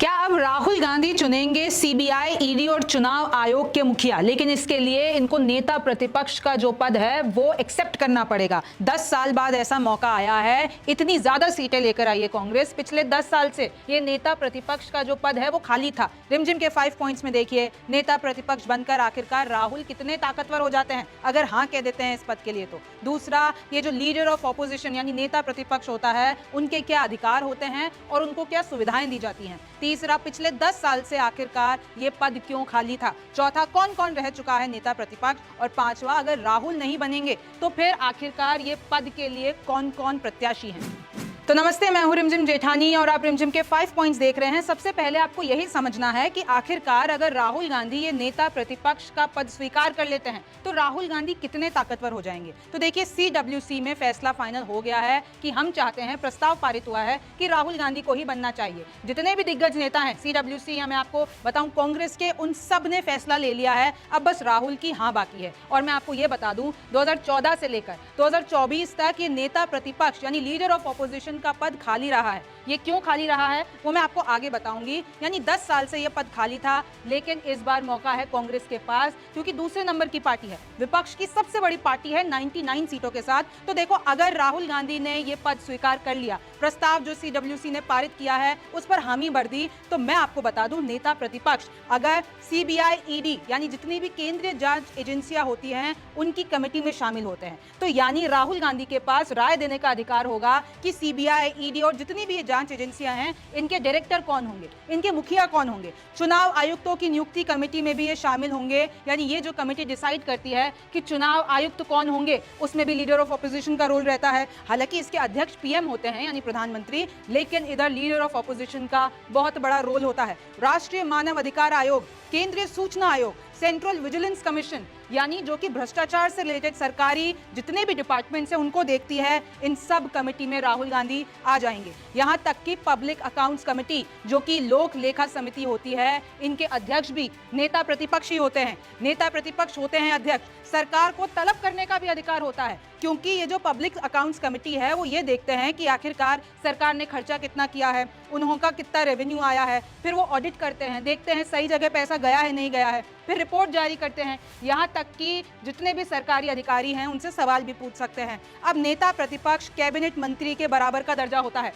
क्या अब राहुल गांधी चुनेंगे सीबीआई, ईडी और चुनाव आयोग के मुखिया? लेकिन इसके लिए इनको नेता प्रतिपक्ष का जो पद है वो एक्सेप्ट करना पड़ेगा। 10 साल बाद ऐसा मौका आया है। इतनी ज्यादा सीटें लेकर आई है कांग्रेस। पिछले 10 साल से ये नेता प्रतिपक्ष का जो पद है वो खाली था। रिमझिम के 5 पॉइंट्स में देखिए, नेता प्रतिपक्ष बनकर आखिरकार राहुल कितने ताकतवर हो जाते हैं अगर हाँ कह देते हैं इस पद के लिए। तो दूसरा, ये जो लीडर ऑफ ऑपोजिशन यानी नेता प्रतिपक्ष होता है, उनके क्या अधिकार होते हैं और उनको क्या सुविधाएं दी जाती हैं। तीसरा, पिछले 10 साल से आखिरकार ये पद क्यों खाली था। चौथा, कौन कौन रह चुका है नेता प्रतिपक्ष। और पांचवा, अगर राहुल नहीं बनेंगे तो फिर आखिरकार ये पद के लिए कौन कौन प्रत्याशी हैं। तो नमस्ते, मैं हूं रिमझिम जेठानी और आप रिमझिम के 5 पॉइंट्स देख रहे हैं। सबसे पहले आपको यही समझना है कि आखिरकार अगर राहुल गांधी ये नेता प्रतिपक्ष का पद स्वीकार कर लेते हैं तो राहुल गांधी कितने ताकतवर हो जाएंगे। तो देखिए, CWC में फैसला फाइनल हो गया है कि हम चाहते हैं, प्रस्ताव पारित हुआ है कि राहुल गांधी को ही बनना चाहिए। जितने भी दिग्गज नेता हैं CWC, या मैं आपको बताऊं कांग्रेस के, उन सब ने फैसला ले लिया है। अब बस राहुल की हाँ बाकी है। और मैं आपको ये बता दूं, 2014 से लेकर 2024 तक ये नेता प्रतिपक्ष यानी लीडर ऑफ ऑपोजिशन का पद खाली रहा है। ये क्यों खाली रहा है वो मैं आपको आगे बताऊंगी। यानी 10 साल से ये पद खाली था, लेकिन इस बार मौका है कांग्रेस के पास, क्योंकि दूसरे नंबर की पार्टी है, विपक्ष की सबसे बड़ी पार्टी है 99 सीटों के साथ। तो देखो, अगर राहुल गांधी ने ये पद स्वीकार कर लिया, प्रस्ताव जो CWC ने पारित किया है उस पर हामी भर दी, तो मैं आपको बता दूं, नेता प्रतिपक्ष अगर CBI, ED यानी जितनी भी केंद्रीय जांच एजेंसियां होती हैं उनकी कमेटी में शामिल होते हैं, तो यानी राहुल गांधी के पास राय देने का अधिकार होगा कि CBI, ED और जितनी भी जांच एजेंसियां हैं इनके डायरेक्टर कौन होंगे, इनके मुखिया कौन होंगे। चुनाव आयुक्तों की नियुक्ति कमेटी में भी ये शामिल होंगे। यानी ये जो कमेटी डिसाइड करती है कि चुनाव आयुक्त कौन होंगे, उसमें भी लीडर ऑफ ऑपोजिशन का रोल रहता है। हालांकि इसके अध्यक्ष PM होते हैं यानी प्रधानमंत्री, लेकिन इधर लीडर ऑफ ऑपोजिशन का बहुत बड़ा रोल होता है। राष्ट्रीय मानव अधिकार आयोग, केंद्रीय सूचना आयोग, सेंट्रल विजिलेंस कमीशन, यानी जो कि भ्रष्टाचार से रिलेटेड सरकारी जितने भी डिपार्टमेंट्स हैं उनको देखती है, इन सब कमेटी में राहुल गांधी आ जाएंगे। यहां तक कि पब्लिक अकाउंट्स कमेटी, जो कि लोक लेखा समिति होती है, इनके अध्यक्ष भी नेता प्रतिपक्ष ही होते हैं। नेता प्रतिपक्ष होते हैं अध्यक्ष। सरकार को तलब करने का भी अधिकार होता है, क्योंकि ये जो पब्लिक अकाउंट्स कमेटी है वो ये देखते हैं कि आखिरकार सरकार ने खर्चा कितना किया है, उनका कितना रेवेन्यू आया है। फिर वो ऑडिट करते हैं, देखते हैं सही जगह पैसा गया है नहीं गया है, फिर रिपोर्ट जारी करते हैं। यहाँ तक कि जितने भी सरकारी अधिकारी हैं उनसे सवाल भी पूछ सकते हैं। अब नेता प्रतिपक्ष कैबिनेट मंत्री के बराबर का दर्जा होता है।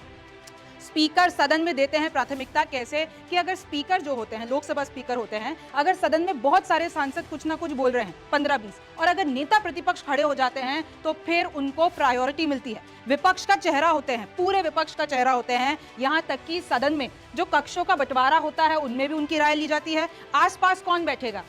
स्पीकर सदन में देते हैं प्राथमिकता। कैसे कि अगर स्पीकर जो होते हैं, लोकसभा स्पीकर होते हैं, अगर सदन में बहुत सारे सांसद कुछ ना कुछ बोल रहे हैं, 15-20, और अगर नेता प्रतिपक्ष खड़े हो जाते हैं तो फिर उनको प्रायोरिटी मिलती है। विपक्ष का चेहरा होते हैं, पूरे विपक्ष का चेहरा होते हैं। यहाँ तक कि सदन में जो कक्षों का बंटवारा होता है उनमें भी उनकी राय ली जाती है। आसपास कौन बैठेगा,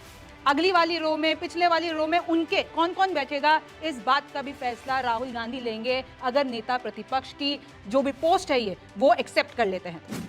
अगली वाली रो में, पिछले वाली रो में उनके कौन कौन बैठेगा, इस बात का भी फैसला राहुल गांधी लेंगे अगर नेता प्रतिपक्ष की जो भी पोस्ट है ये वो एक्सेप्ट कर लेते हैं।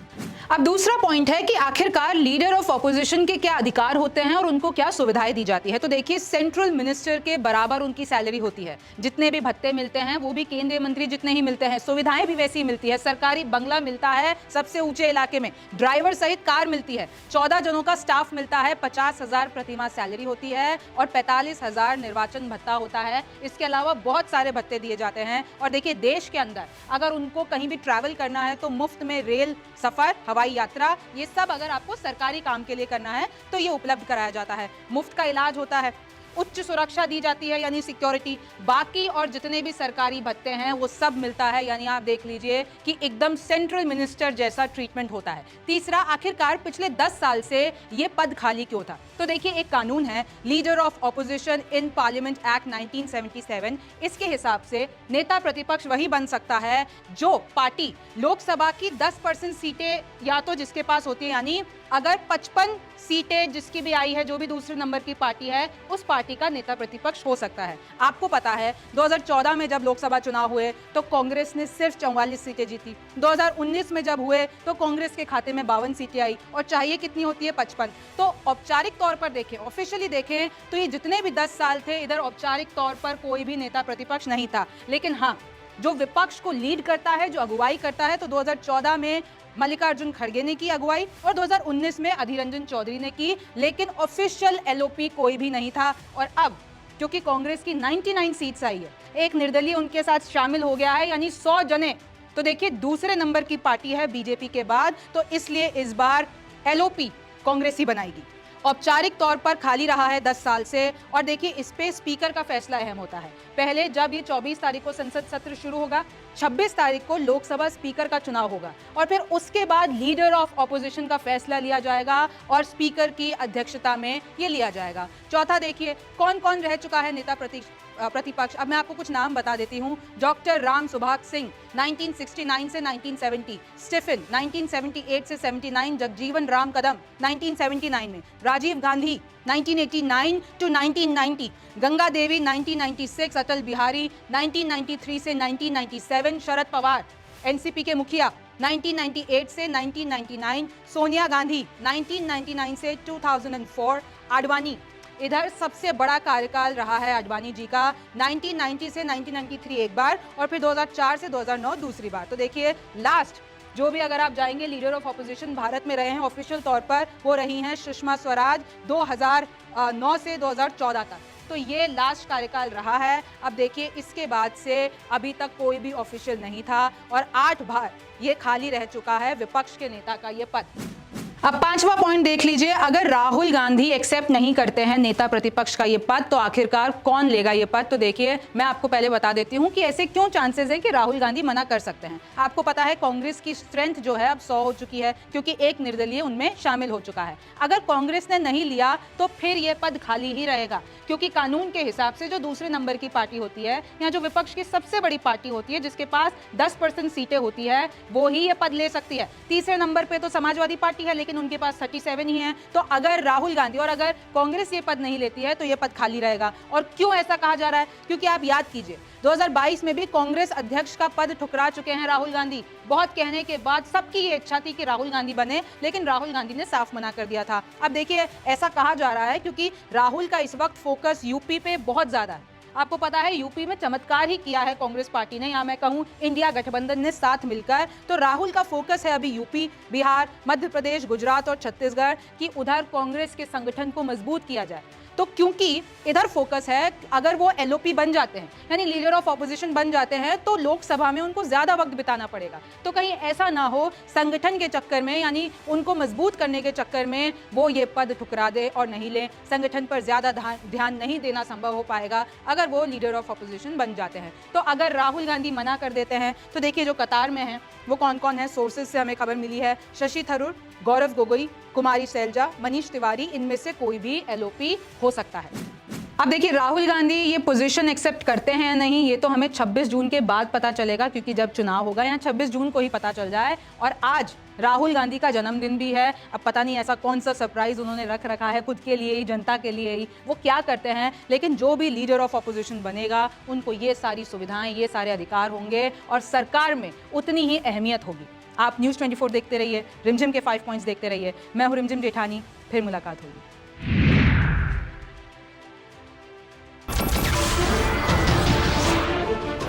अब दूसरा पॉइंट है कि आखिरकार लीडर ऑफ ऑपोजिशन के क्या अधिकार होते हैं और उनको क्या सुविधाएं दी जाती है। तो देखिए, सेंट्रल मिनिस्टर के बराबर उनकी सैलरी होती है। जितने भी भत्ते मिलते हैं वो भी केंद्रीय मंत्री जितने ही मिलते हैं। सुविधाएं भी वैसी ही मिलती है। सरकारी बंगला मिलता है सबसे ऊंचे इलाके में, ड्राइवर सहित कार मिलती है, 14 जनों का स्टाफ मिलता है, 50,000 प्रतिमाह सैलरी होती है और 45,000 निर्वाचन भत्ता होता है। इसके अलावा बहुत सारे भत्ते दिए जाते हैं। और देखिए, देश के अंदर अगर उनको कहीं भी ट्रैवल करना है तो मुफ्त में रेल सफर, हवाई यात्रा, ये सब अगर आपको सरकारी काम के लिए करना है तो ये उपलब्ध कराया जाता है। मुफ्त का इलाज होता है, उच्च सुरक्षा दी जाती है यानी सिक्योरिटी। बाकी और जितने भी सरकारी भत्ते हैं वो सब मिलता है। यानी आप देख लीजिए कि एकदम सेंट्रल मिनिस्टर जैसा ट्रीटमेंट होता है। तीसरा, आखिरकार पिछले 10 साल से ये पद खाली क्यों था। तो देखिए, एक कानून है leader of opposition in parliament act 1977। इसके हिसाब से नेता प्रतिपक्ष वही बन सकता है जो पार्टी लोकसभा की 10% सीटें या तो जिसके पास होती है, यानी अगर 55 सीटें जिसकी भी आई है, जो भी दूसरे नंबर की पार्टी है, उस पार्टी का नेता प्रतिपक्ष हो सकता है। आपको पता है 2014 में जब लोकसभा चुनाव हुए तो कांग्रेस ने सिर्फ 44 सीटें जीती। 2019 में जब हुए तो कांग्रेस के खाते में 52 सीटें आई और चाहिए कितनी होती है, 55। तो औपचारिक तौर पर देखें, ऑफिशियली देखें तो ये जितने भी 10 साल थे, इधर औपचारिक तौर पर कोई भी नेता प्रतिपक्ष नहीं था। लेकिन हाँ, जो विपक्ष को लीड करता है, जो अगुवाई करता है, तो 2014 में मल्लिकार्जुन खड़गे ने की अगुवाई और 2019 में अधीर रंजन चौधरी ने की। लेकिन ऑफिशियल LOP कोई भी नहीं था। और अब क्योंकि कांग्रेस की 99 सीट्स आई है, एक निर्दलीय उनके साथ शामिल हो गया है, यानी 100 जने तो देखिए दूसरे नंबर की पार्टी है बीजेपी के बाद, तो इसलिए इस बार एलओपी कांग्रेस ही बनाएगी। औपचारिक तौर पर खाली रहा है 10 साल से, और देखिए इस पे स्पीकर का फैसला अहम होता है। पहले जब ये 24 तारीख को संसद सत्र शुरू होगा, 26 तारीख को लोकसभा स्पीकर का चुनाव होगा, और फिर उसके बाद लीडर ऑफ ऑपोजिशन का फैसला लिया जाएगा और स्पीकर की अध्यक्षता में ये लिया जाएगा। चौथा देखिए कौन कौन रह चुका है नेता प्रतिपक्ष। अब मैं आपको कुछ नाम बता देती हूँ। डॉक्टर राम सुभाष सिंह 1969 से 1970, स्टीफन 1978 से 79, जगजीवन राम कदम 1979 में, राजीव गांधी 1989 टू 1990, गंगा देवी 1996, अटल बिहारी 1993 से 1997, शरद पवार एनसीपी के मुखिया 1998 से 1999, सोनिया गांधी 1999 से 2004, आडवाणी, इधर सबसे बड़ा कार्यकाल रहा है आडवाणी जी का 1990 से 1993 एक बार, और फिर 2004 से 2009 दूसरी बार। तो देखिए लास्ट जो भी अगर आप जाएंगे लीडर ऑफ ऑपोजिशन भारत में रहे हैं ऑफिशियल तौर पर, वो रही हैं सुषमा स्वराज 2009 से 2014 तक। तो ये लास्ट कार्यकाल रहा है। अब देखिए इसके बाद से अभी तक कोई भी ऑफिशियल नहीं था, और 8 बार ये खाली रह चुका है विपक्ष के नेता का ये पद। अब पांचवा पॉइंट देख लीजिए, अगर राहुल गांधी एक्सेप्ट नहीं करते हैं नेता प्रतिपक्ष का ये पद, तो आखिरकार कौन लेगा ये पद। तो देखिए मैं आपको पहले बता देती हूँ कि ऐसे क्यों चांसेस है कि राहुल गांधी मना कर सकते हैं। आपको पता है कांग्रेस की स्ट्रेंथ जो है अब 100 हो चुकी है, क्योंकि एक निर्दलीय उनमें शामिल हो चुका है। अगर कांग्रेस ने नहीं लिया तो फिर यह पद खाली ही रहेगा, क्योंकि कानून के हिसाब से जो दूसरे नंबर की पार्टी होती है या जो विपक्ष की सबसे बड़ी पार्टी होती है जिसके पास 10% सीटें होती है, वो ही ये पद ले सकती है। तीसरे नंबर पे तो समाजवादी पार्टी है, लेकिन उनके पास 37 ही है। तो अगर राहुल गांधी और अगर कांग्रेस ये पद नहीं लेती है तो ये पद खाली रहेगा। और क्यों ऐसा कहा जा रहा है, क्योंकि आप याद कीजिए 2022 में भी कांग्रेस अध्यक्ष का पद ठुकरा चुके हैं राहुल गांधी। बहुत कहने के बाद सबकी ये इच्छा थी कि राहुल गांधी बने, लेकिन राहुल गांधी ने साफ मना कर दिया था। अब देखिए ऐसा कहा जा रहा है क्योंकि राहुल का इस वक्त फोकस यूपी पे बहुत ज्यादा है। आपको पता है यूपी में चमत्कार ही किया है कांग्रेस पार्टी ने, या मैं कहूं इंडिया गठबंधन ने साथ मिलकर। तो राहुल का फोकस है अभी यूपी, बिहार, मध्य प्रदेश, गुजरात और छत्तीसगढ़ की उधर कांग्रेस के संगठन को मजबूत किया जाए। तो क्योंकि इधर फोकस है, अगर वो एलओपी बन जाते हैं यानी लीडर ऑफ ऑपोजिशन बन जाते हैं, तो लोकसभा में उनको ज्यादा वक्त बिताना पड़ेगा। तो कहीं ऐसा ना हो संगठन के चक्कर में, यानी उनको मजबूत करने के चक्कर में वो ये पद ठुकरा दे और नहीं ले। संगठन पर ज्यादा ध्यान नहीं देना संभव हो पाएगा अगर वो लीडर ऑफ ऑपोजिशन बन जाते हैं। तो अगर राहुल गांधी मना कर देते हैं तो देखिए जो कतार में है वो कौन कौन है। सोर्सेज से हमें खबर मिली है शशि थरूर, गौरव गोगोई, कुमारी सैलजा, मनीष तिवारी, इनमें से कोई भी एलओपी हो सकता है। अब देखिए राहुल गांधी ये पोजीशन एक्सेप्ट करते हैं या नहीं, ये तो हमें 26 जून के बाद पता चलेगा, क्योंकि जब चुनाव होगा या 26 जून को ही पता चल जाए। और आज राहुल गांधी का जन्मदिन भी है। अब पता नहीं ऐसा कौन सा सरप्राइज उन्होंने रख रखा है खुद के लिए ही, जनता के लिए ही, वो क्या करते हैं। लेकिन जो भी लीडर ऑफ ऑपोजिशन बनेगा उनको ये सारी सुविधाएं, ये सारे अधिकार होंगे और सरकार में उतनी ही अहमियत होगी। आप न्यूज़ 24 देखते रहिए, रिमझिम के 5 पॉइंट्स देखते रहिए। मैं हूं रिमझिम जेठानी, फिर मुलाकात होगी।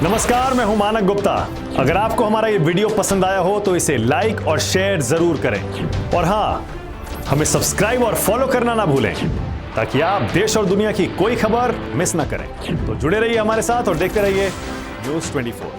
नमस्कार, मैं हूं मानक गुप्ता। अगर आपको हमारा ये वीडियो पसंद आया हो तो इसे लाइक और शेयर जरूर करें, और हाँ, हमें सब्सक्राइब और फॉलो करना ना भूलें, ताकि आप देश और दुनिया की कोई खबर मिस ना करें। तो जुड़े रहिए हमारे साथ और देखते रहिए न्यूज़ 24।